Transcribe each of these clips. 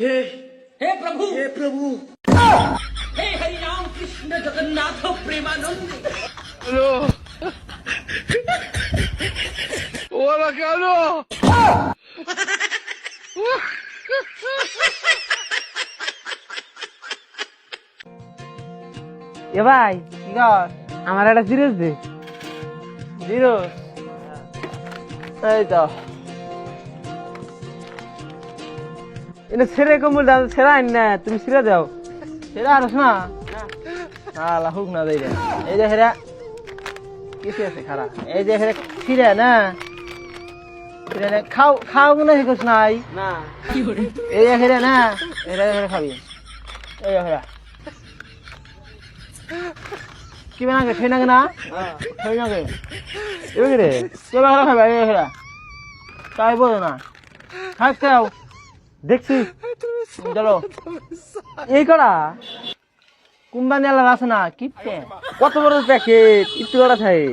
हे हे प्रभु हे प्रभु हे Hari Ram Krishna Jagannath Premanand Ano? Wala ka ano? এ ভাই কি কর আমার একটা জিরোস দে জিরোস এই তো এটা ছেড়ে কমল দাও ছেড়া আইন না তুমি ছেড়ে দাও ছেড়া আরস না আলা হুক না দেই এই যে হেরা কিছু আছে খারাপ এই যে হেরা ছিড়ে না ছিড়ে খাও খাও মনে শিখছ নাই না এই যে হেরা না হেরা হেরা খাবি এই হেরা কি বানাগে ঠেই নাগে না ঠেই নাগে এবার রে কে বাংলা খাবে এই হেরা তাই বলো না খাস খাও দেখছি চলো এই কড়া কোম্পানি আলার আছে না কিপটে কত বড় প্যাকেট একটু কড়া থাকে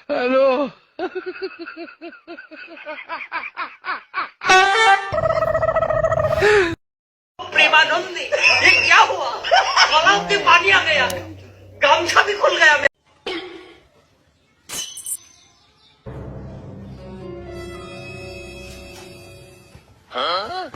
Ano? प्रेमानंद ये क्या हुआ गला में पानी आ गया गामछा भी खुल गया Huh?